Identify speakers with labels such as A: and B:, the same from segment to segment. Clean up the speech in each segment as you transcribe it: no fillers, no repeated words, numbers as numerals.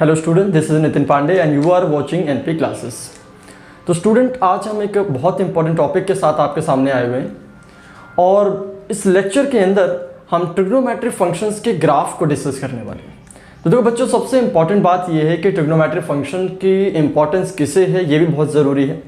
A: Hello student, this is Nitin Pandey and you are watching NP classes. तो student, आज हम एक बहुत इंपॉर्टेंट टॉपिक के साथ आपके सामने आए हुए हैं और इस लेक्चर के अंदर हम ट्रिग्नोमेट्रिक फंक्शंस के ग्राफ को डिस्कस करने वाले हैं। तो देखो बच्चों, सबसे इंपॉर्टेंट बात यह है कि ट्रिग्नोमेट्रिक फंक्शन की इंपॉर्टेंस किसे है ये भी बहुत ज़रूरी है।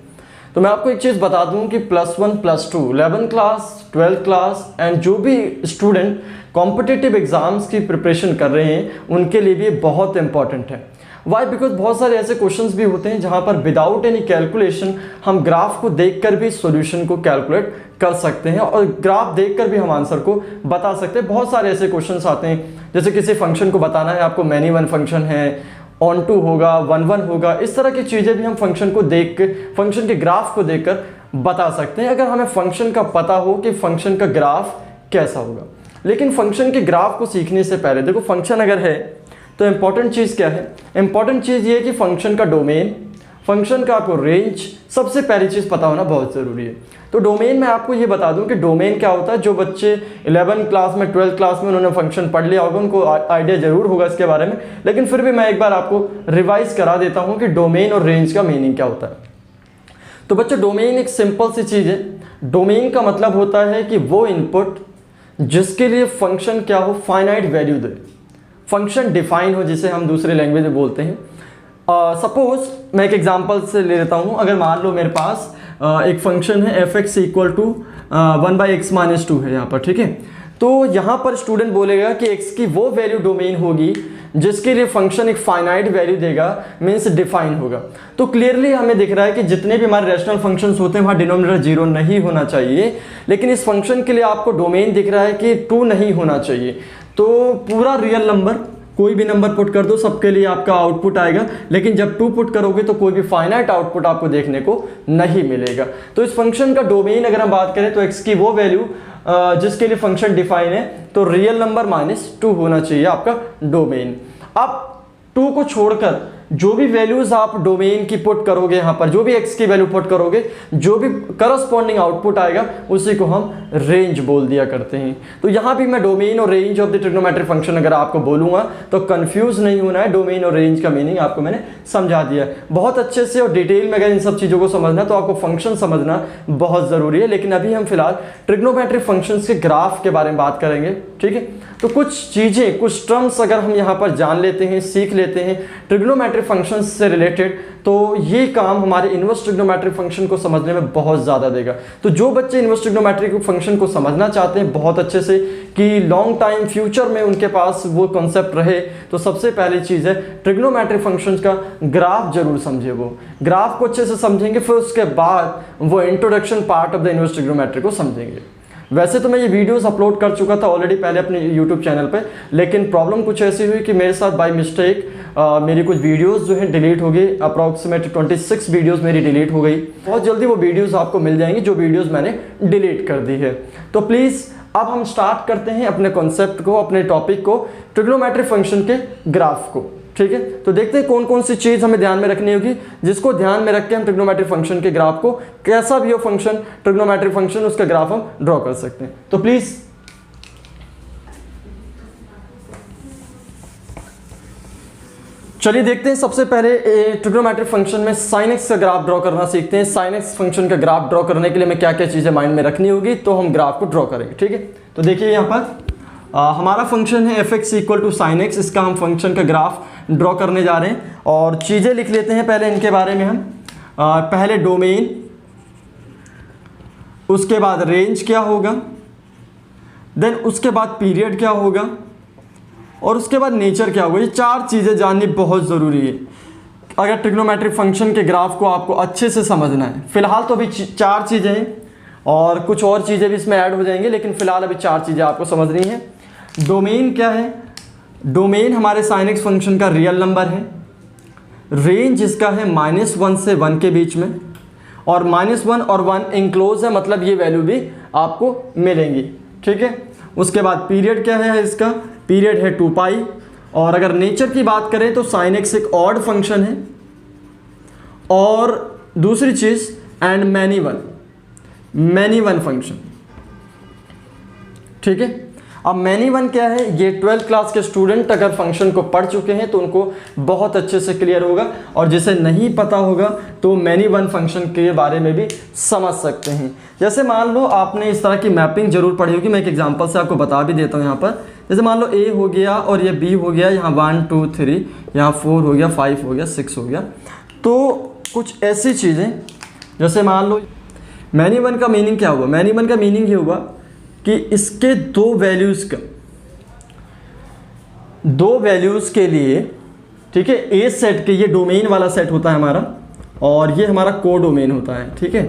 A: तो मैं आपको एक चीज़ बता दूं कि +1 +2 11th class 12th class and जो भी स्टूडेंट कॉम्पिटिटिव एग्जाम्स की प्रिपरेशन कर रहे हैं उनके लिए भी बहुत इंपॉर्टेंट है। वाई? बिकॉज बहुत सारे ऐसे क्वेश्चंस भी होते हैं जहां पर विदाउट एनी कैलकुलेशन हम ग्राफ को देखकर भी सॉल्यूशन को कैलकुलेट कर सकते हैं और ग्राफ देखकर भी हम आंसर को बता सकते हैं। बहुत सारे ऐसे क्वेश्चंस आते हैं, जैसे किसी फंक्शन को बताना है आपको, मैनी वन फंक्शन है, ऑन टू होगा, 1 1 होगा, इस तरह की चीज़ें भी हम फंक्शन को देख कर, फंक्शन के ग्राफ को देखकर बता सकते हैं अगर हमें फंक्शन का पता हो कि फंक्शन का ग्राफ कैसा होगा। लेकिन फंक्शन के ग्राफ को सीखने से पहले देखो, फंक्शन अगर है तो इंपॉर्टेंट चीज़ क्या है? इंपॉर्टेंट चीज़ ये है कि फंक्शन का डोमेन, फंक्शन का आपको रेंज, सबसे पहली चीज़ पता होना बहुत ज़रूरी है। तो डोमेन में आपको ये बता दूं कि डोमेन क्या होता है। जो बच्चे 11th क्लास में 12th क्लास में उन्होंने फंक्शन पढ़ लिया होगा उनको आइडिया ज़रूर होगा इसके बारे में, लेकिन फिर भी मैं एक बार आपको रिवाइज करा देता हूं कि डोमेन और रेंज का मीनिंग क्या होता है। तो बच्चों, डोमेन एक सिंपल सी चीज़ है। डोमेन का मतलब होता है कि वो इनपुट जिसके लिए फंक्शन क्या हो, फाइनाइट वैल्यू दे, फंक्शन डिफाइन हो, जिसे हम दूसरे लैंग्वेज में बोलते हैं। सपोज मैं एक एग्जांपल से ले लेता हूं। अगर मान लो मेरे पास एक फंक्शन है f(x) = 1/x-2 है यहाँ पर, ठीक है। तो यहाँ पर स्टूडेंट बोलेगा कि x की वो वैल्यू डोमेन होगी जिसके लिए फंक्शन एक फाइनाइट वैल्यू देगा, मीन्स डिफाइन होगा। तो क्लियरली हमें दिख रहा है कि जितने भी हमारे रैशनल फंक्शंस होते हैं वहाँ डिनोमिनेटर 0 नहीं होना चाहिए, लेकिन इस फंक्शन के लिए आपको डोमेन दिख रहा है कि 2 नहीं होना चाहिए। तो पूरा रियल नंबर, कोई भी नंबर पुट कर दो, सबके लिए आपका आउटपुट आएगा, लेकिन जब 2 पुट करोगे तो कोई भी फाइनाइट आउटपुट आपको देखने को नहीं मिलेगा। तो इस फंक्शन का डोमेन अगर हम बात करें तो x की वो वैल्यू जिसके लिए फंक्शन डिफाइन है, तो रियल नंबर -2 होना चाहिए आपका डोमेन। अब 2 को छोड़कर जो भी वैल्यूज आप डोमेन की पुट करोगे, यहाँ पर जो भी x की वैल्यू पुट करोगे, जो भी करस्पॉन्डिंग आउटपुट आएगा उसी को हम रेंज बोल दिया करते हैं। तो यहाँ भी मैं डोमेन और range of the trigonometric function अगर आपको बोलूँगा तो कंफ्यूज नहीं होना है। डोमेन और रेंज का मीनिंग आपको मैंने समझा दिया बहुत अच्छे से, और डिटेल में अगर इन सब चीज़ों को समझना तो आपको फंक्शन समझना बहुत ज़रूरी है। लेकिन अभी हम फिलहाल ट्रिग्नोमेट्रिक फंक्शंस के ग्राफ के बारे में बात करेंगे, ठीक है। तो कुछ चीज़ें, कुछ टर्म्स अगर हम यहाँ पर जान लेते हैं, सीख लेते हैं ट्रिग्नोमेट्रिक फंक्शंस से रिलेटेड, तो ये काम हमारे इनवर्स ट्रिग्नोमेट्रिक फंक्शन को समझने में बहुत ज़्यादा देगा। तो जो बच्चे इनवर्स ट्रिग्नोमेट्रिक फंक्शन को समझना चाहते हैं बहुत अच्छे से, कि लॉन्ग टाइम फ्यूचर में उनके पास वो कॉन्सेप्ट रहे, तो सबसे पहली चीज़ है ट्रिग्नोमेट्रिक फंक्शंस का ग्राफ जरूर समझे। वो ग्राफ को अच्छे से समझेंगे, फिर उसके बाद वो introduction part of the inverse trigonometric को समझेंगे। वैसे तो मैं ये वीडियोस अपलोड कर चुका था ऑलरेडी पहले अपने यूट्यूब चैनल पे, लेकिन प्रॉब्लम कुछ ऐसी हुई कि मेरे साथ बाय मिस्टेक मेरी कुछ वीडियोस जो है डिलीट हो गई। अप्रॉक्सीमेट 26 वीडियोस मेरी डिलीट हो गई। बहुत जल्दी वो वीडियोस आपको मिल जाएंगी जो वीडियोस मैंने डिलीट कर दी है। तो प्लीज़ अब हम स्टार्ट करते हैं अपने कॉन्सेप्ट को, अपने टॉपिक को, ट्रिग्नोमेट्रिक फंक्शन के ग्राफ को, ठीक है। तो देखते हैं कौन कौन सी चीज़ हमें ध्यान में रखनी होगी, जिसको ध्यान में रख के हम ट्रिग्नोमेट्रिक फंक्शन के ग्राफ को, कैसा भी हो फंक्शन, ट्रिग्नोमेट्रिक फंक्शन, उसका ग्राफ हम ड्रॉ कर सकते हैं। तो प्लीज़ चलिए देखते हैं। सबसे पहले ट्रिग्नोमेट्रिक फंक्शन में sin x का ग्राफ ड्रॉ करना सीखते हैं। sin x फंक्शन का ग्राफ ड्रॉ करने के लिए हमें क्या क्या चीज़ें माइंड में रखनी होगी, तो हम ग्राफ को ड्रॉ करेंगे, ठीक है। तो देखिए यहाँ पर हमारा फंक्शन है f(x) = sin x। इसका हम फंक्शन का ग्राफ ड्रॉ करने जा रहे हैं और चीज़ें लिख लेते हैं पहले इनके बारे में हम। पहले डोमेन, उसके बाद रेंज क्या होगा, देन उसके बाद पीरियड क्या होगा, और उसके बाद नेचर क्या होगा। ये 4 चीज़ें जाननी बहुत ज़रूरी है अगर ट्रिग्नोमेट्रिक फंक्शन के ग्राफ को आपको अच्छे से समझना है। फिलहाल तो अभी 4 चीज़ें हैं और कुछ और चीज़ें भी इसमें ऐड हो जाएंगी, लेकिन फिलहाल अभी 4 चीज़ें आपको समझनी है। डोमेन क्या है? डोमेन हमारे sin x फंक्शन का रियल नंबर है। रेंज इसका है -1 से 1 के बीच में, और -1 और 1 इंक्लोज है, मतलब ये वैल्यू भी आपको मिलेंगी, ठीक है। उसके बाद पीरियड क्या है? इसका पीरियड है 2π। और अगर नेचर की बात करें तो sin x एक ऑड फंक्शन है। और दूसरी चीज़, एंड मैनी वन फंक्शन, ठीक है। अब मैनी वन क्या है, ये 12th क्लास के स्टूडेंट अगर फंक्शन को पढ़ चुके हैं तो उनको बहुत अच्छे से क्लियर होगा, और जिसे नहीं पता होगा तो मैनी वन फंक्शन के बारे में भी समझ सकते हैं। जैसे मान लो आपने इस तरह की मैपिंग जरूर पढ़ी होगी, मैं एक एग्जांपल से आपको बता भी देता हूँ यहाँ पर। जैसे मान लो ए हो गया और ये बी हो गया, यहाँ 1 2 3, यहाँ 4 हो गया, 5 हो गया, 6 हो गया। तो कुछ ऐसी चीज़ें, जैसे मान लो मैनी वन का मीनिंग क्या हुआ, मैनी वन का मीनिंग ये हुआ कि इसके दो वैल्यूज़ के लिए, ठीक है, ए सेट के, ये डोमेन वाला सेट होता है हमारा और ये हमारा को डोमेन होता है, ठीक है।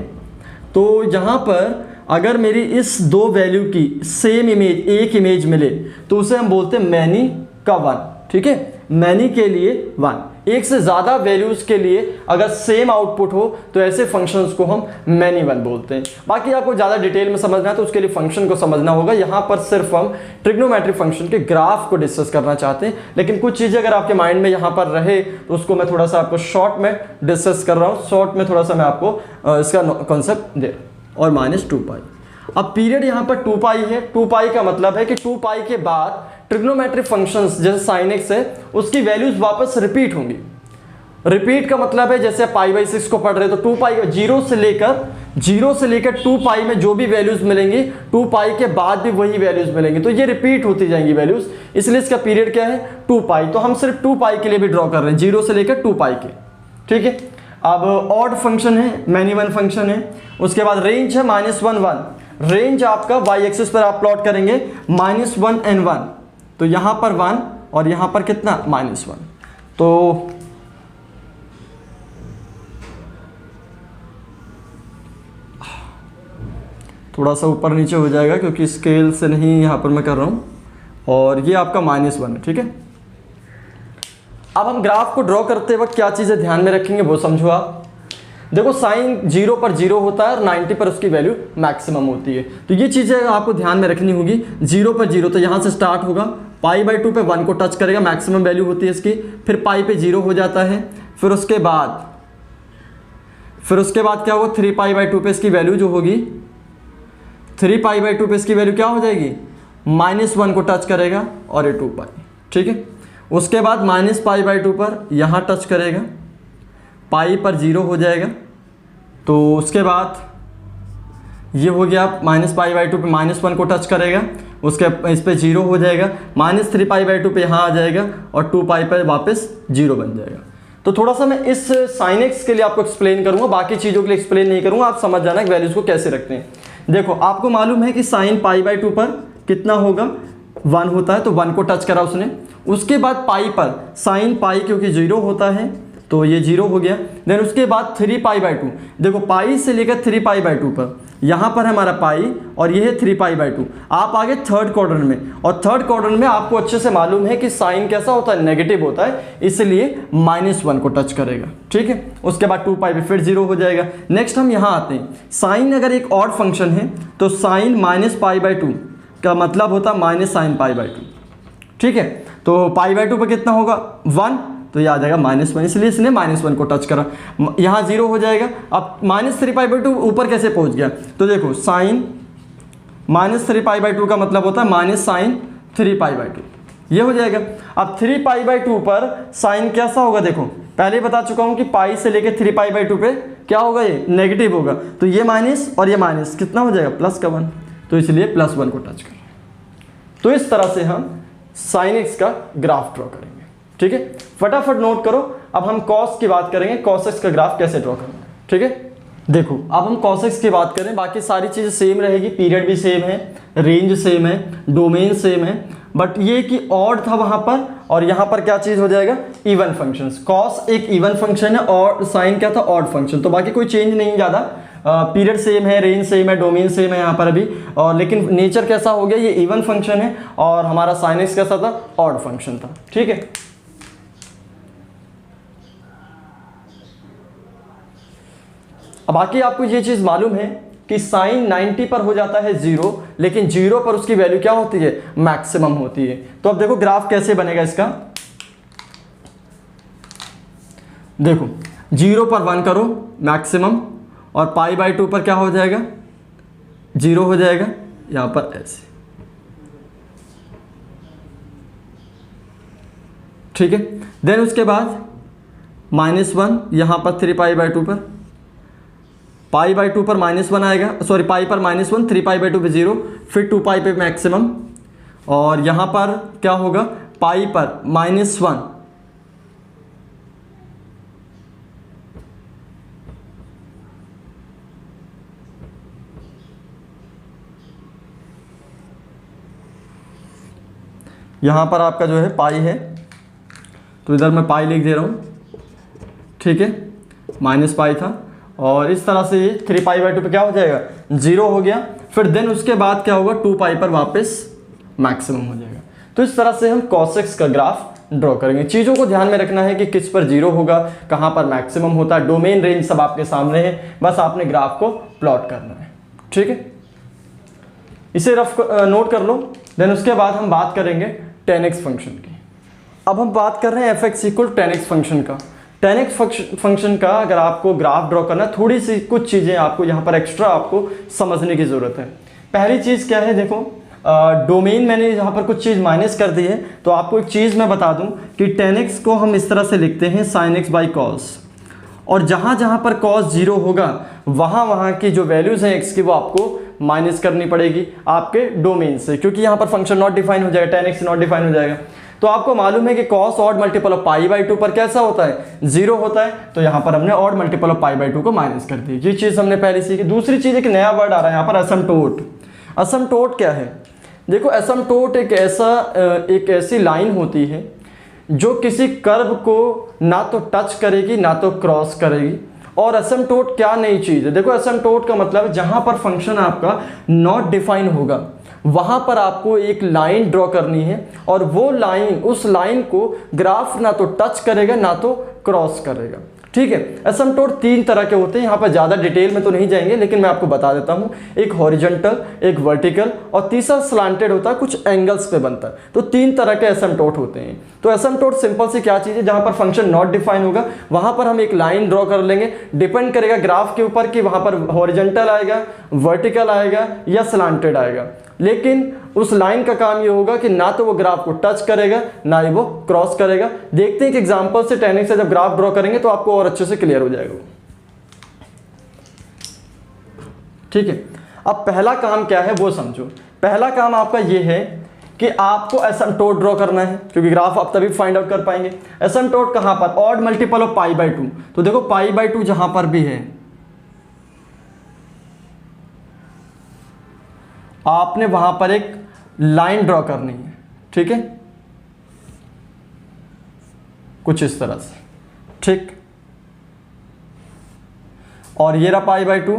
A: तो यहाँ पर अगर मेरी इस दो वैल्यू की सेम इमेज, एक इमेज मिले तो उसे हम बोलते हैं मैनी का वन, ठीक है। मैनी के लिए वन, एक से ज़्यादा वैल्यूज़ के लिए अगर सेम आउटपुट हो तो ऐसे फंक्शंस को हम मैनी वन बोलते हैं। बाकी आपको ज़्यादा डिटेल में समझना है तो उसके लिए फंक्शन को समझना होगा। यहाँ पर सिर्फ हम ट्रिग्नोमेट्रिक फंक्शन के ग्राफ को डिस्कस करना चाहते हैं, लेकिन कुछ चीज़ें अगर आपके माइंड में यहाँ पर रहे तो उसको मैं थोड़ा सा आपको शॉर्ट में डिस्कस कर रहा हूँ, शॉर्ट में थोड़ा सा मैं आपको इसका कॉन्सेप्ट दे। और -2 पाई, अब पीरियड यहाँ पर 2 पाई है। 2 पाई का मतलब है कि 2 पाई के बाद ट्रिग्नोमेट्रिक फंक्शंस जैसे sin x है उसकी वैल्यूज वापस रिपीट होंगी। रिपीट का मतलब है जैसे π/6 को पढ़ रहे तो 2 पाई 0 से लेकर 2 पाई में जो भी वैल्यूज मिलेंगी 2 पाई के बाद भी वही वैल्यूज मिलेंगी, तो ये रिपीट होती जाएंगी वैल्यूज, इसलिए इसका पीरियड क्या है 2 पाई। तो हम सिर्फ 2 पाई के लिए भी ड्रॉ कर रहे हैं, 0 से लेकर 2 पाई के, ठीक है। अब ऑड फंक्शन है, मैनी वन फंक्शन है। उसके बाद रेंज है -1 1, रेंज आपका y एक्सिस पर आप प्लॉट करेंगे -1 and 1, तो यहाँ पर 1 और यहाँ पर कितना -1। तो थोड़ा सा ऊपर नीचे हो जाएगा क्योंकि स्केल से नहीं यहाँ पर मैं कर रहा हूँ, और ये आपका -1 है, ठीक है। अब हम ग्राफ को ड्रॉ करते वक्त क्या चीज़ें ध्यान में रखेंगे वो समझो आप। देखो साइन 0 पर 0 होता है और 90 पर उसकी वैल्यू मैक्सिमम होती है, तो ये चीज़ें आपको ध्यान में रखनी होगी। 0 पर 0 तो यहाँ से स्टार्ट होगा, π/2 पे 1 को टच करेगा, मैक्सिमम वैल्यू होती है इसकी, फिर पाई पे 0 हो जाता है, फिर उसके बाद क्या होगा 3π/2 पे इसकी वैल्यू जो होगी, 3π/2 पे इसकी वैल्यू क्या हो जाएगी -1 को टच करेगा और ये 2 पाई, ठीक है। उसके बाद -π/2 पर यहाँ टच करेगा, पाई पर 0 हो जाएगा, तो उसके बाद ये हो गया -π/2 पे -1 को टच करेगा, उसके इस पे 0 हो जाएगा, -3π/2 पे यहाँ आ जाएगा और 2 पाई पर वापस 0 बन जाएगा। तो थोड़ा सा मैं इस sin x के लिए आपको एक्सप्लेन करूँगा, बाकी चीज़ों के लिए एक्सप्लेन नहीं करूँगा, आप समझ जाना कि वैल्यूज़ को कैसे रखते हैं। देखो आपको मालूम है कि sin π/2 पर कितना होगा 1 होता है, तो 1 को टच करा उसने। उसके बाद पाई पर sin पाई क्योंकि 0 होता है तो ये 0 हो गया। देन उसके बाद 3π/2, देखो पाई से लेकर 3π/2 पर यहाँ पर हमारा पाई और ये है 3π/2। आप आगे थर्ड क्वाड्रेंट में, और थर्ड क्वाड्रेंट में आपको अच्छे से मालूम है कि साइन कैसा होता है नेगेटिव होता है, इसलिए -1 को टच करेगा, ठीक है। उसके बाद 2 पाई पे फिर 0 हो जाएगा। नेक्स्ट हम यहाँ आते हैं, साइन अगर एक ऑड फंक्शन है तो साइन -π/2 का मतलब होता है -sin π/2, ठीक है। तो π/2 पर कितना होगा 1, तो ये आ जाएगा -1, इसलिए इसने -1 को टच करा, यहाँ 0 हो जाएगा। अब -3π/2 ऊपर कैसे पहुँच गया, तो देखो साइन -3π/2 का मतलब होता है -sin 3π/2, ये हो जाएगा। अब 3π/2 पर साइन कैसा होगा, देखो पहले बता चुका हूँ कि पाई से लेके 3π/2 पे क्या होगा, ये नेगेटिव होगा, तो ये माइनस और ये माइनस कितना हो जाएगा प्लस का 1, तो इसलिए +1 को टच कर रहे हैं। तो इस तरह से हम sin x का ग्राफ ड्रॉ करेंगे, ठीक है। फटाफट नोट करो। अब हम cos की बात करेंगे, cos x का ग्राफ कैसे ड्रॉ करना है, ठीक है। देखो अब हम cos x की बात करें, बाकी सारी चीज़ें सेम रहेगी, पीरियड भी सेम है, रेंज सेम है, डोमेन सेम है, बट ये कि ऑड था वहाँ पर और यहाँ पर क्या चीज़ हो जाएगा इवन फंक्शंस। cos एक इवन फंक्शन है और sin क्या था ऑड फंक्शन, तो बाकी कोई चेंज नहीं ज़्यादा। पीरियड सेम है, रेंज सेम है, डोमेन सेम है यहाँ पर अभी, और लेकिन नेचर कैसा हो गया, ये इवन फंक्शन है और हमारा sin x कैसा था ऑड फंक्शन था, ठीक है। अब बाकी आपको ये चीज़ मालूम है कि साइन 90 पर हो जाता है 0, लेकिन 0 पर उसकी वैल्यू क्या होती है मैक्सिमम होती है। तो अब देखो ग्राफ कैसे बनेगा इसका, देखो 0 पर 1 करो मैक्सिमम और π/2 पर क्या हो जाएगा 0 हो जाएगा, यहाँ पर ऐसे, ठीक है। देन उसके बाद -1 यहाँ पर 3π/2 पर, π/2 पर -1 आएगा, सॉरी पाई पर -1, 3π/2 पे 0, फिर 2π पे मैक्सिमम, और यहाँ पर क्या होगा पाई पर -1, यहाँ पर आपका जो है पाई है, तो इधर मैं पाई लिख दे रहा हूँ, ठीक है, -π था, और इस तरह से ये 3π/2 पे क्या हो जाएगा 0 हो गया। फिर देन उसके बाद क्या होगा 2π पर वापस मैक्सिमम हो जाएगा। तो इस तरह से हम cos x का ग्राफ ड्रॉ करेंगे। चीज़ों को ध्यान में रखना है कि किस पर 0 होगा, कहाँ पर मैक्सिमम होता है, डोमेन रेंज सब आपके सामने है, बस आपने ग्राफ को प्लॉट करना है, ठीक है। इसे रफ नोट कर लो। देन उसके बाद हम बात करेंगे tan x फंक्शन की। अब हम बात कर रहे हैं f(x) = tan x फंक्शन का। tan x फंक्शन का अगर आपको ग्राफ ड्रॉ करना है, थोड़ी सी कुछ चीज़ें आपको यहाँ पर एक्स्ट्रा आपको समझने की ज़रूरत है। पहली चीज़ क्या है, देखो डोमेन मैंने यहाँ पर कुछ चीज़ माइनस कर दी है, तो आपको एक चीज़ मैं बता दूँ कि tan x को हम इस तरह से लिखते हैं sin x/cos, और जहाँ जहाँ पर cos 0 होगा वहाँ वहाँ की जो वैल्यूज़ हैं x की वो आपको माइनस करनी पड़ेगी आपके डोमेन से, क्योंकि यहाँ पर फंक्शन नॉट डिफाइन हो जाएगा, tan x नॉट डिफाइन हो जाएगा। तो आपको मालूम है कि cos ऑड मल्टीपल ऑफ π/2 पर कैसा होता है 0 होता है, तो यहाँ पर हमने ऑड मल्टीपल ऑफ π/2 को माइनस कर दी। ये चीज़ हमने पहले सीखी। दूसरी चीज़ एक नया वर्ड आ रहा है यहाँ पर, असमटोट। असमटोट क्या है, देखो असमटोट एक ऐसी लाइन होती है जो किसी कर्व को ना तो टच करेगी ना तो क्रॉस करेगी। और असमटोट क्या नई चीज़ है, देखो असमटोट का मतलब जहाँ पर फंक्शन आपका नॉट डिफाइन होगा वहाँ पर आपको एक लाइन ड्रॉ करनी है, और वो लाइन, उस लाइन को ग्राफ ना तो टच करेगा ना तो क्रॉस करेगा, ठीक है। असमटोट 3 तरह के होते हैं, यहाँ पर ज़्यादा डिटेल में तो नहीं जाएंगे, लेकिन मैं आपको बता देता हूँ। एक हॉरिजॉन्टल, एक वर्टिकल, और तीसरा स्लांटेड होता है, कुछ एंगल्स पे बनता है। तो 3 तरह के असमटोट होते हैं। तो असमटोट सिंपल सी क्या चीज़ है, जहाँ पर फंक्शन नॉट डिफाइन होगा वहाँ पर हम एक लाइन ड्रॉ कर लेंगे, डिपेंड करेगा ग्राफ के ऊपर कि वहाँ पर हॉरिजॉन्टल आएगा, वर्टिकल आएगा या स्लांटेड आएगा। लेकिन उस लाइन का काम ये होगा कि ना तो वो ग्राफ को टच करेगा ना ही वो क्रॉस करेगा। देखते हैं कि एग्जांपल से tan x से जब ग्राफ ड्रॉ करेंगे तो आपको और अच्छे से क्लियर हो जाएगा, ठीक है। अब पहला काम क्या है वो समझो। पहला काम आपका ये है कि आपको एसिम्पटोट ड्रॉ करना है, क्योंकि ग्राफ आप तभी फाइंड आउट कर पाएंगे। एसिम्पटोट कहाँ पर, ऑड मल्टीपल ऑफ π/2। तो देखो π/2 जहां पर भी है आपने वहां पर एक लाइन ड्रॉ करनी है, ठीक है, कुछ इस तरह से, ठीक। और ये रहा π/2,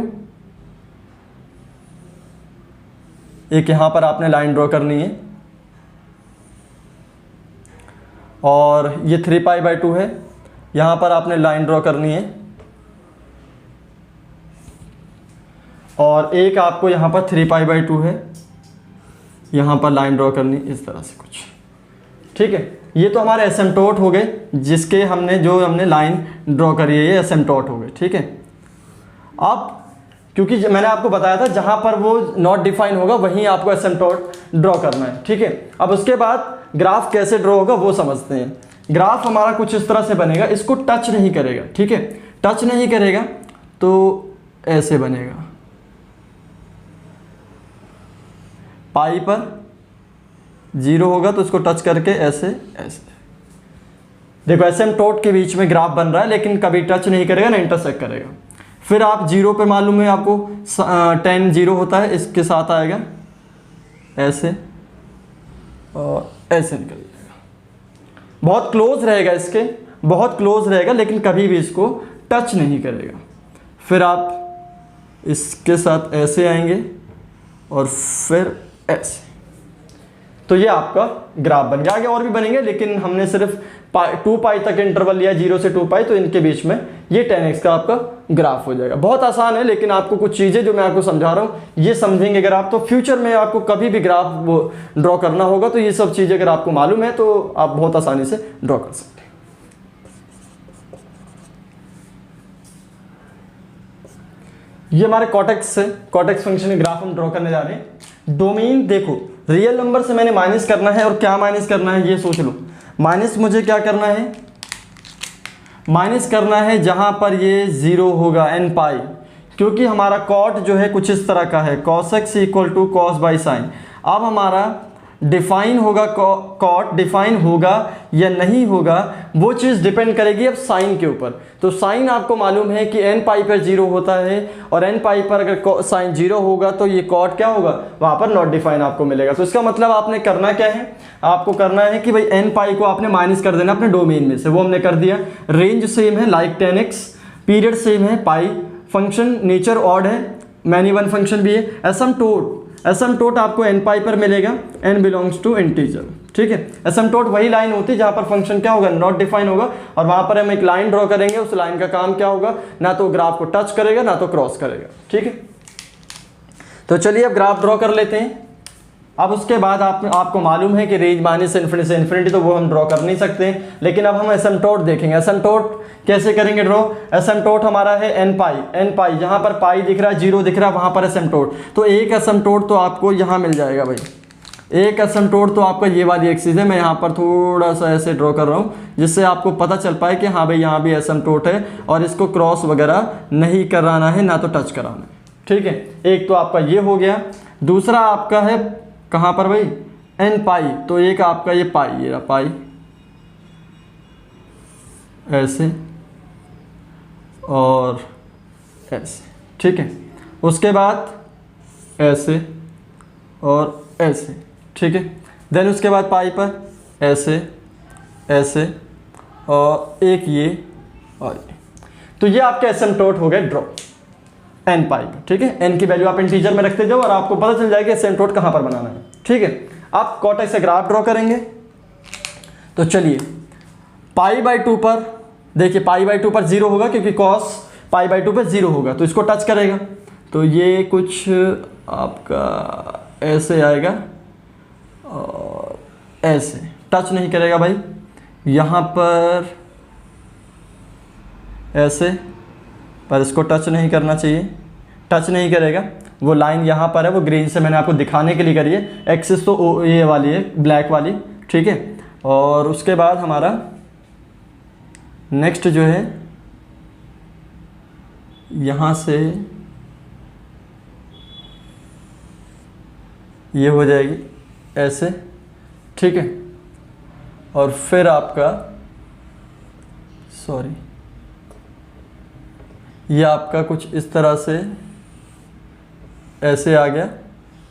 A: एक यहां पर आपने लाइन ड्रॉ करनी है, और ये 3π/2 है, यहां पर आपने लाइन ड्रॉ करनी है, और एक आपको यहाँ पर 3π/2 है, यहाँ पर लाइन ड्रॉ करनी इस तरह से कुछ, ठीक है। ये तो हमारे एसिम्पटोट हो गए, जिसके हमने लाइन ड्रॉ करी है, ये एसिम्पटोट हो गए, ठीक है। अब क्योंकि मैंने आपको बताया था जहाँ पर वो नॉट डिफाइन होगा वहीं आपको एसिम्पटोट ड्रॉ करना है, ठीक है। अब उसके बाद ग्राफ कैसे ड्रॉ होगा वो समझते हैं। ग्राफ हमारा कुछ इस तरह से बनेगा, इसको टच नहीं करेगा, ठीक है। टच नहीं करेगा तो ऐसे बनेगा, पाई पर 0 होगा तो इसको टच करके ऐसे ऐसे, देखो एसिम्पटोट के बीच में ग्राफ बन रहा है, लेकिन कभी टच नहीं करेगा ना इंटरसेक्ट करेगा। फिर आप 0 पे मालूम है आपको tan 0 होता है, इसके साथ आएगा ऐसे और ऐसे निकल जाएगा, बहुत क्लोज रहेगा, इसके बहुत क्लोज रहेगा, लेकिन कभी भी इसको टच नहीं करेगा। फिर आप इसके साथ ऐसे आएंगे और फिर ऐसे, तो ये आपका ग्राफ बन गया। आगे और भी बनेंगे, लेकिन हमने सिर्फ 2π तक इंटरवल लिया, 0 से 2π, तो इनके बीच में ये tan x का आपका ग्राफ हो जाएगा। बहुत आसान है, लेकिन आपको कुछ चीज़ें जो मैं आपको समझा रहा हूँ ये समझेंगे अगर आप, तो फ्यूचर में आपको कभी भी ग्राफ वो ड्रॉ करना होगा तो ये सब चीज़ें अगर आपको मालूम है तो आप बहुत आसानी से ड्रॉ कर सकते हैं। ये हमारे कॉटेक्स है, कॉटेक्स फंक्शन के ग्राफ हम ड्रॉ करने जा रहे हैं। डोमेन देखो, रियल नंबर से मैंने माइनस करना है, और क्या माइनस करना है ये सोच लो। माइनस मुझे क्या करना है, माइनस करना है जहाँ पर ये 0 होगा n पाई, क्योंकि हमारा कॉट जो है कुछ इस तरह का है, cos x equal to cos by sine. अब हमारा डिफाइन होगा, कॉट डिफाइन होगा या नहीं होगा वो चीज़ डिपेंड करेगी अब साइन के ऊपर। तो साइन आपको मालूम है कि n पाई पर 0 होता है, और n पाई पर अगर साइन 0 होगा तो ये कॉट क्या होगा, वहाँ पर नॉट डिफाइन आपको मिलेगा। तो इसका मतलब आपने करना क्या है, आपको करना है कि भाई n पाई को आपने माइनस कर देना अपने डोमेन में से, वो हमने कर दिया। रेंज सेम है like tan x, period same है पाई, फंक्शन नेचर ऑड है, मैनी वन फंक्शन भी है। एसमटोट आपको n पाई पर मिलेगा, n बिलोंग्स टू इंटीजर, ठीक है। एसमटोट वही लाइन होती है जहाँ पर फंक्शन क्या होगा, नॉट डिफाइन होगा, और वहाँ पर हम एक लाइन ड्रॉ करेंगे। उस लाइन का काम क्या होगा, ना तो ग्राफ को टच करेगा ना तो क्रॉस करेगा, ठीक है। तो चलिए अब ग्राफ ड्रॉ कर लेते हैं। अब उसके बाद आपको मालूम है कि रेंज माइनस से इन्फिनिटी, तो वो हम ड्रॉ कर नहीं सकते, लेकिन अब हम एसमटोट देखेंगे। एसमटोट कैसे करेंगे ड्रॉ, एसमटोट हमारा है n पाई, जहाँ पर पाई दिख रहा है, 0 दिख रहा है, वहाँ पर एसमटोट। तो एक एसमटोट तो आपको यहाँ मिल जाएगा भाई, एक एसमटोट तो आपका ये वाली एक्सिस है। मैं यहाँ पर थोड़ा सा ऐसे ड्रॉ कर रहा हूँ जिससे आपको पता चल पाए कि हाँ भाई यहाँ भी एसमटोट है, और इसको क्रॉस वगैरह नहीं कराना है, ना तो टच कराना है, ठीक है। एक तो आपका ये हो गया। दूसरा आपका है कहाँ पर भाई, n पाई, तो एक आपका ये पाई, ये रहा पाई, ऐसे और ऐसे, ठीक है। उसके बाद ऐसे और ऐसे, ठीक है। देन उसके बाद पाई पर ऐसे ऐसे और एक ये और ये। तो ये आपके एसिम्प्टोट हो गए ड्रॉ n पाई पर, ठीक है। n की वैल्यू आप इंटीजर में रखते जाओ और आपको पता चल जाएगा एसिम्प्टोट कहाँ पर बनाना है, ठीक है। आप कॉट एक्स से ग्राफ ड्रॉ करेंगे। तो चलिए पाई बाई 2 पर देखिए, पाई बाई 2 पर 0 होगा क्योंकि कॉस पाई बाई 2 पर 0 होगा, तो इसको टच करेगा। तो ये कुछ आपका ऐसे आएगा और ऐसे, टच नहीं करेगा भाई। यहाँ पर ऐसे, पर इसको टच नहीं करना चाहिए, टच नहीं करेगा। वो लाइन यहाँ पर है, वो ग्रीन से मैंने आपको दिखाने के लिए करी है। एक्सिस तो ये वाली है, ब्लैक वाली, ठीक है। और उसके बाद हमारा नेक्स्ट जो है यहाँ से ये हो जाएगी ऐसे, ठीक है। और फिर आपका ये आपका कुछ इस तरह से ऐसे आ गया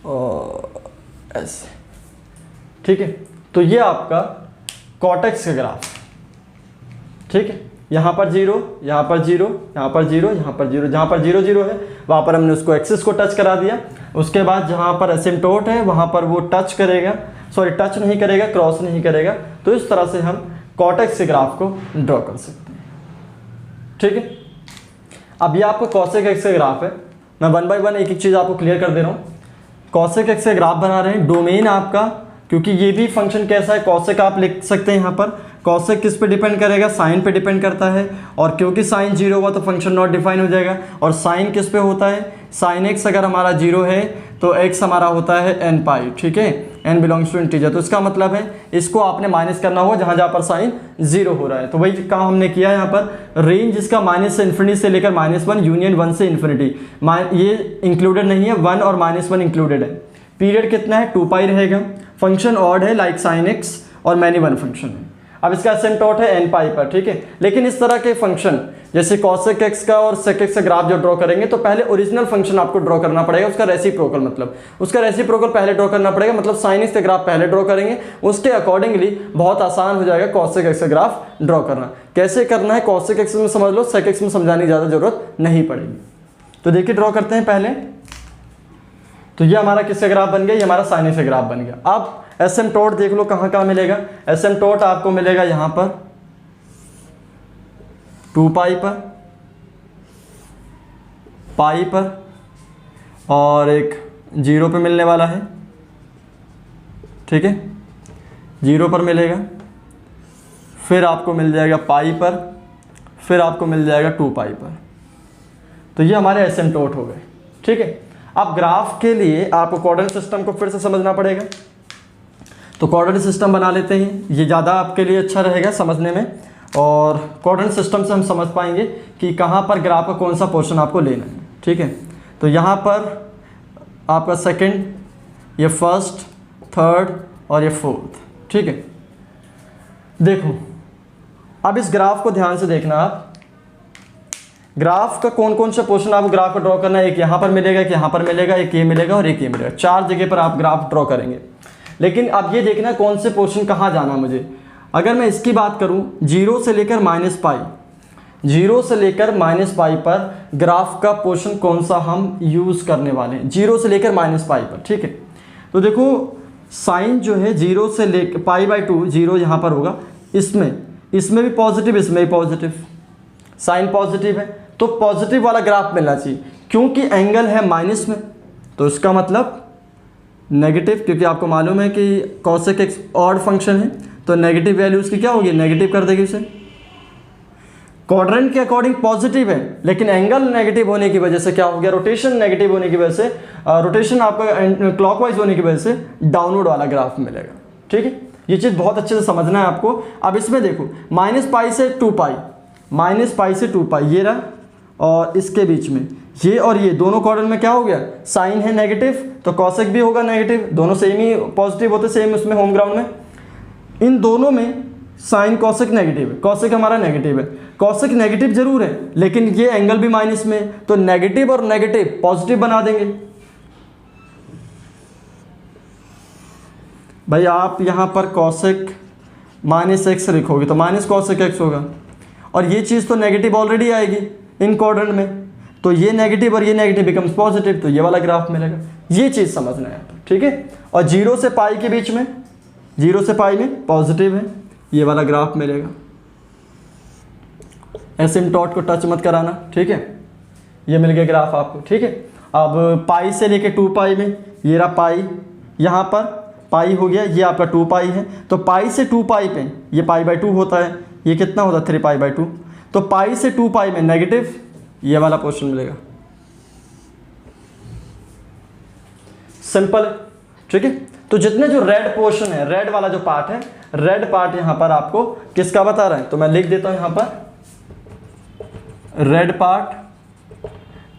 A: और ऐसे, ठीक है। तो ये आपका कॉटेक्स का ग्राफ, ठीक है। यहाँ पर 0, यहाँ पर 0, यहाँ पर 0, यहाँ पर 0, जहाँ पर 0 0 है वहाँ पर हमने उसको एक्सिस को टच करा दिया। उसके बाद जहाँ पर एसिम्प्टोट है वहाँ पर वो टच करेगा, टच नहीं करेगा, क्रॉस नहीं करेगा। तो इस तरह से हम कॉटेक्स के ग्राफ को ड्रॉ कर सकते हैं, ठीक है। अब ये आपको कॉसेक एक्स का ग्राफ है। मैं 1 बाय 1 एक एक चीज़ आपको क्लियर कर दे रहा हूँ। कॉसेक एक्स का ग्राफ बना रहे हैं, डोमेन आपका, क्योंकि ये भी फंक्शन कैसा है, कॉसेक आप लिख सकते हैं यहाँ पर। कॉसेक किस पे डिपेंड करेगा, साइन पे डिपेंड करता है, और क्योंकि साइन 0 हुआ तो फंक्शन नॉट डिफाइन हो जाएगा। और साइन किस पे होता है, साइन एक्स अगर हमारा 0 है तो एक्स हमारा होता है n पाई, ठीक है। n बिलोंग्स टू इंटीजर, तो इसका मतलब है इसको आपने माइनस करना होगा जहाँ जहाँ पर साइन 0 हो रहा है। तो वही काम हमने किया यहाँ पर। रेंज इसका माइनस से इन्फिनिटी से लेकर -1 यूनियन 1 से इन्फिनिटी, ये इंक्लूडेड नहीं है, 1 और -1 इंक्लूडेड है। पीरियड कितना है, 2 पाई रहेगा। फंक्शन ऑड है लाइक साइन एक्स, और मैनी वन फंक्शन है। अब इसका एसिम्प्टोट है n पाई पर, ठीक है। लेकिन इस तरह के फंक्शन जैसे कॉसेक एक्स का और सेक एक्स का ग्राफ जो ड्रॉ करेंगे तो पहले ओरिजिनल फंक्शन आपको ड्रॉ करना पड़ेगा, उसका रेसिप्रोकल, मतलब उसका रेसिप्रोकल पहले ड्रॉ करना पड़ेगा। मतलब साइन एक्स का ग्राफ पहले ड्रॉ करेंगे, उसके अकॉर्डिंगली बहुत आसान हो जाएगा कॉसेक एक्स का ग्राफ ड्रॉ करना। कैसे करना है, कॉसेक एक्स में समझ लो, सेक एक्स में समझाने की ज़्यादा जरूरत नहीं पड़ेगी। तो देखिए ड्रॉ करते हैं पहले। तो ये हमारा किसका ग्राफ बन गया, ये हमारा साइन एक्स का ग्राफ बन गया। अब एसिम्प्टोट देख लो कहाँ कहाँ मिलेगा। एसिम्प्टोट आपको मिलेगा यहाँ पर 2 पाई पर, पाई पर, और एक 0 पे मिलने वाला है, ठीक है। 0 पर मिलेगा, फिर आपको मिल जाएगा पाई पर, फिर आपको मिल जाएगा 2 पाई पर। तो ये हमारे एसिम्प्टोट हो गए, ठीक है। अब ग्राफ के लिए आपको कोऑर्डिनेट सिस्टम को फिर से समझना पड़ेगा। तो कोऑर्डिनेट सिस्टम बना लेते हैं, ये ज़्यादा आपके लिए अच्छा रहेगा समझने में। और कोऑर्डिनेट सिस्टम से हम समझ पाएंगे कि कहाँ पर ग्राफ का कौन सा पोर्शन आपको लेना है। ठीक है, तो यहाँ पर आपका सेकंड, ये फर्स्ट, थर्ड और ये फोर्थ। ठीक है, देखो अब इस ग्राफ को ध्यान से देखना। आप ग्राफ का कौन कौन सा पोर्शन आपको ग्राफ को ड्रॉ करना है, एक यहाँ पर मिलेगा, एक यहाँ पर मिलेगा, एक ये मिलेगा और एक ये मिलेगा। 4 जगह पर आप ग्राफ ड्रॉ करेंगे। लेकिन अब ये देखना कौन से पोर्शन कहाँ जाना मुझे। अगर मैं इसकी बात करूँ, 0 से लेकर -π, 0 से लेकर -π पर ग्राफ का पोर्शन कौन सा हम यूज़ करने वाले हैं, 0 से लेकर -π पर। ठीक है, तो देखो साइन जो है 0 से लेकर π/2, 0 यहाँ पर होगा, इसमें भी पॉजिटिव, इसमें भी पॉजिटिव, साइन पॉजिटिव है तो पॉजिटिव वाला ग्राफ मिलना चाहिए। क्योंकि एंगल है माइनस में तो इसका मतलब नेगेटिव, क्योंकि आपको मालूम है कि कॉसेक एक्स ऑड फंक्शन है तो नेगेटिव वैल्यू उसकी क्या होगी, नेगेटिव कर देगी उसे। क्वाड्रेंट के अकॉर्डिंग पॉजिटिव है लेकिन एंगल नेगेटिव होने की वजह से क्या हो गया, रोटेशन नेगेटिव होने की वजह से, रोटेशन आपका क्लॉकवाइज होने की वजह से डाउनवर्ड वाला ग्राफ मिलेगा। ठीक है, ये चीज़ बहुत अच्छे से समझना है आपको। अब इसमें देखो -π से 2π, -π से 2π ये रहा, और इसके बीच में ये और ये दोनों क्वाड्रेंट में क्या हो गया, साइन है नेगेटिव तो कॉसेक भी होगा नेगेटिव, दोनों सेम ही पॉजिटिव होते सेम उसमें होम ग्राउंड में। इन दोनों में साइन कॉसेक नेगेटिव है, कॉसेक हमारा नेगेटिव है, कॉसेक नेगेटिव जरूर है लेकिन ये एंगल भी माइनस में, तो नेगेटिव और नेगेटिव पॉजिटिव बना देंगे। भाई आप यहाँ पर कॉसेक -x लिखोगे तो -cosec x होगा, और ये चीज़ तो नेगेटिव ऑलरेडी आएगी इन क्वाड्रेंट में, तो ये नेगेटिव और ये नेगेटिव बिकम्स पॉजिटिव, तो ये वाला ग्राफ मिलेगा। ये चीज़ समझना है, ठीक है। और 0 से π के बीच में, 0 से π में पॉजिटिव है, ये वाला ग्राफ मिलेगा। एसिम्पटोट को टच मत कराना, ठीक है। ये मिल गया ग्राफ आपको, ठीक है। अब पाई से लेके 2π में ये रहा पाई, यहाँ पर पाई हो गया, ये आपका 2π है, तो पाई से 2π पे ये π/2 होता है, ये कितना होता है 3π/2, तो पाई से 2π में नेगेटिव ये वाला पोर्शन मिलेगा। सिंपल, ठीक है। तो जितने जो रेड पोर्शन है, रेड वाला जो पार्ट है, रेड पार्ट यहां पर आपको किसका बता रहा है, तो मैं लिख देता हूं यहां पर रेड पार्ट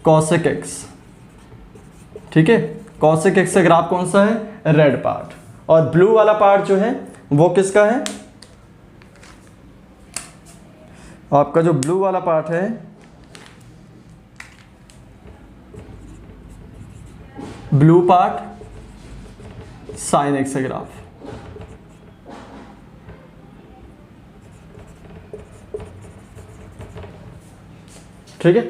A: cosec x, ठीक है। cosec x से ग्राफ कौन सा है, रेड पार्ट। और ब्लू वाला पार्ट जो है वो किसका है, आपका जो ब्लू वाला पार्ट है blue part sine x graph, ठीक है।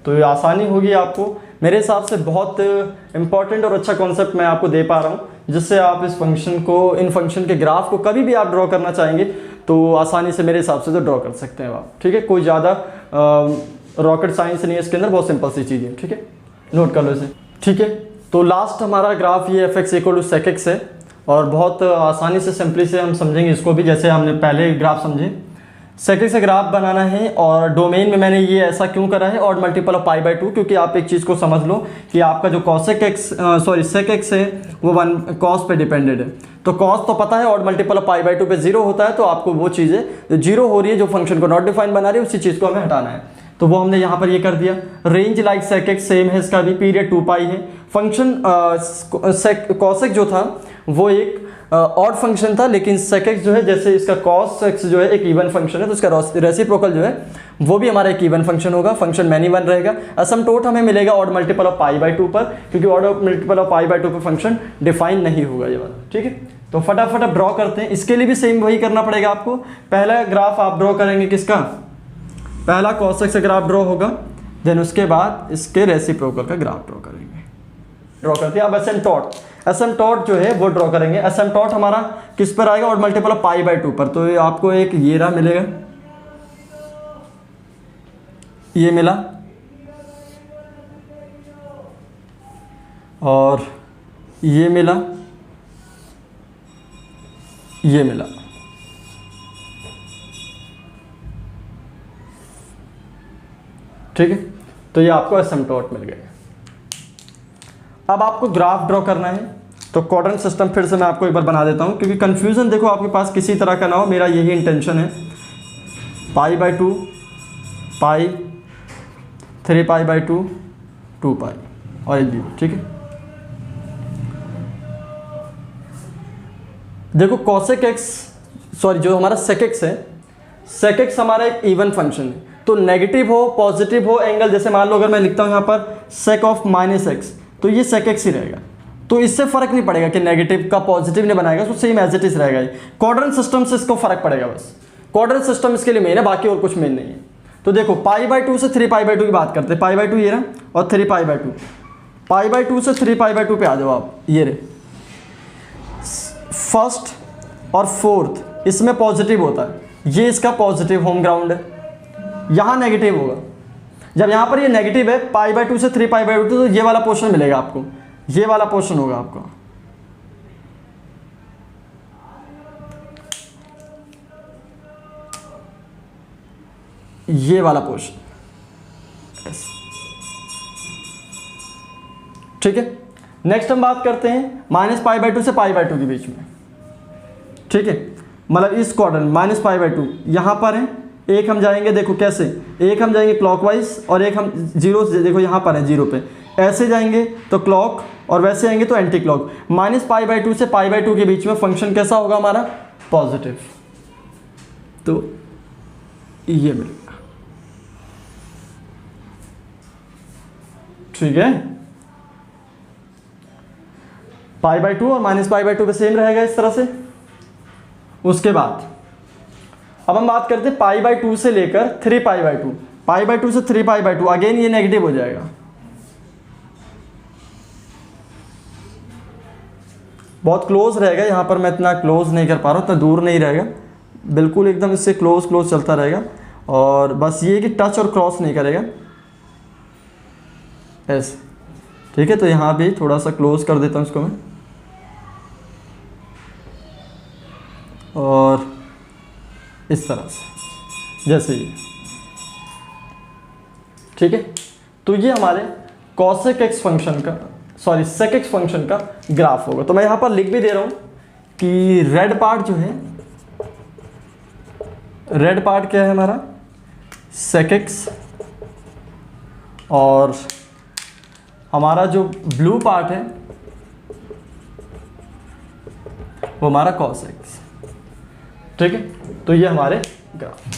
A: तो ये आसानी होगी आपको, मेरे हिसाब से बहुत इंपॉर्टेंट और अच्छा कॉन्सेप्ट मैं आपको दे पा रहा हूँ, जिससे आप इस फंक्शन को, इन फंक्शन के ग्राफ को कभी भी आप ड्रॉ करना चाहेंगे तो आसानी से मेरे हिसाब से तो ड्रॉ कर सकते हैं आप, ठीक है। कोई ज़्यादा रॉकेट साइंस नहीं है इसके अंदर, बहुत सिंपल सी चीज़ है, ठीक है। नोट कर लो इसे, ठीक है। तो लास्ट हमारा ग्राफ ये fx = sec x है, और बहुत आसानी से सिंपली से हम समझेंगे इसको भी, जैसे हमने पहले ग्राफ समझे। sec x से ग्राफ बनाना है, और डोमेन में मैंने ये ऐसा क्यों करा है ऑड मल्टीपल ऑफ π/2, क्योंकि आप एक चीज़ को समझ लो कि आपका जो sec x है वो 1 cos पे डिपेंडेड है, तो cos तो पता है ऑड मल्टीपल ऑफ π/2 पे 0 होता है, तो आपको वो चीज़ें जो 0 हो रही है, जो फंक्शन को नॉट डिफाइन बना रही है, उसी चीज़ को हमें हटाना है, तो वो हमने यहाँ पर ये कर दिया। Range like sec x same है, इसका भी पीरियड 2π है। फंक्शन cosec जो था वो एक ऑड फंक्शन था, लेकिन sec x जो है, जैसे इसका cos x जो है एक इवन फंक्शन है, तो इसका रेसिप्रोकल जो है वो भी हमारा एक इवन फंक्शन होगा, फंक्शन मैनी वन रहेगा। असमटोट हमें मिलेगा ऑड मल्टीपल ऑफ π/2 पर, क्योंकि ऑड मल्टीपल ऑफ π/2 पर फंक्शन डिफाइन नहीं होगा ये वाला, ठीक है। तो फटाफट अब ड्रॉ करते हैं, इसके लिए भी सेम वही करना पड़ेगा आपको। पहला ग्राफ आप ड्रॉ करेंगे किसका, पहला cos x ग्राफ ड्रॉ होगा, देन उसके बाद इसके रेसिप्रोकल का ग्राफ ड्रॉ करेंगे। ड्रॉ करते हैं अब एसिम्पटोट जो है वो ड्रॉ करेंगे। एसिम्पटोट हमारा किस पर आएगा, ऑड मल्टीपल ऑफ π/2 पर, तो ये आपको एक ये रहा मिलेगा, ये मिला, और ये मिला, ये मिला, ठीक है। तो ये आपको एसिम्पटोट मिल गए। अब आपको ग्राफ ड्रॉ करना है, तो क्वाड्रेंट सिस्टम फिर से मैं आपको एक बार बना देता हूँ, क्योंकि कन्फ्यूज़न देखो आपके पास किसी तरह का ना हो, मेरा यही इंटेंशन है। π/2 पाई, 3π/2 2 पाई और 1 0, ठीक है। देखो cosec x, सॉरी जो हमारा sec x है, sec x हमारा एक इवन फंक्शन है, तो नेगेटिव हो पॉजिटिव हो एंगल, जैसे मान लो अगर मैं लिखता हूँ यहाँ पर sec ऑफ -x, तो ये sec x ही रहेगा, तो इससे फर्क नहीं पड़ेगा कि नेगेटिव का पॉजिटिव ने बनाएगा, तो सेम एज इट इज रहेगा। क्वाड्रेंट सिस्टम से इसको फर्क पड़ेगा, बस क्वाड्रेंट सिस्टम इसके लिए मेन है, बाकी और कुछ मेन नहीं है। तो देखो π/2 से 3π/2 की बात करते हैं, π/2 ये रहा और 3π/2, π/2 से 3π/2 पे आ जाओ आप, ये रहे फर्स्ट और फोर्थ, इसमें पॉजिटिव होता है, ये इसका पॉजिटिव होम ग्राउंड है, यहाँ नेगेटिव होगा। जब यहाँ पर ये नेगेटिव है π/2 से 3π/2, तो ये वाला पोर्शन मिलेगा आपको, ये वाला पोर्शन होगा आपका, ये वाला पोर्शन, ठीक है। नेक्स्ट हम बात करते हैं -π/2 से π/2 के बीच में, ठीक है, मतलब इस क्वाड्रेंट -π/2 यहाँ पर है, एक हम जाएंगे, देखो कैसे, एक हम जाएंगे क्लॉकवाइज और एक हम जीरो से, देखो यहाँ पर है 0 पे, ऐसे जाएंगे तो क्लॉक और वैसे आएंगे तो एंटी क्लॉक। -π/2 से π/2 के बीच में फंक्शन कैसा होगा हमारा, पॉजिटिव, तो ये मिलेगा, ठीक है। π/2 और -π/2 पे सेम रहेगा इस तरह से। उसके बाद अब हम बात करते हैं π/2 से लेकर 3π/2, π/2 से 3π/2, अगेन ये नेगेटिव हो जाएगा, बहुत क्लोज रहेगा, यहाँ पर मैं इतना क्लोज नहीं कर पा रहा हूँ, इतना दूर नहीं रहेगा, बिल्कुल एकदम इससे क्लोज चलता रहेगा, और बस ये कि टच और क्रॉस नहीं करेगा, ऐसे, ठीक है। तो यहाँ भी थोड़ा सा क्लोज कर देता हूँ इसको मैं, और इस तरह से जैसे ये, ठीक है। तो ये हमारे cosec x फंक्शन का, सॉरी sec x फंक्शन का ग्राफ होगा। तो मैं यहाँ पर लिख भी दे रहा हूँ कि रेड पार्ट जो है, रेड पार्ट क्या है हमारा, sec x, और हमारा जो ब्लू पार्ट है वो हमारा cos x, ठीक है। तो ये हमारे ग्राफ।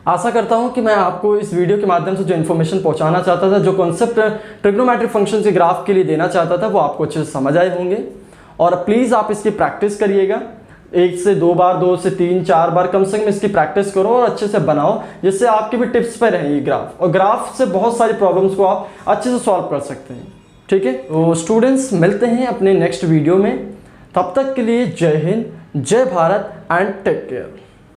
A: आशा करता हूं कि मैं आपको इस वीडियो के माध्यम से जो इन्फॉर्मेशन पहुंचाना चाहता था, जो कॉन्सेप्ट ट्रिग्नोमेट्रिक फंक्शन के ग्राफ के लिए देना चाहता था, वो आपको अच्छे से समझ आए होंगे। और प्लीज़ आप इसकी प्रैक्टिस करिएगा, 1 से 2 बार, 2 से 3 4 बार कम से कम इसकी प्रैक्टिस करो और अच्छे से बनाओ, जिससे आपके भी टिप्स पे रहे ये ग्राफ, और ग्राफ से बहुत सारी प्रॉब्लम्स को आप अच्छे से सॉल्व कर सकते हैं, ठीक है। तो स्टूडेंट्स मिलते हैं अपने नेक्स्ट वीडियो में, तब तक के लिए जय हिंद, जय भारत एंड टेक केयर।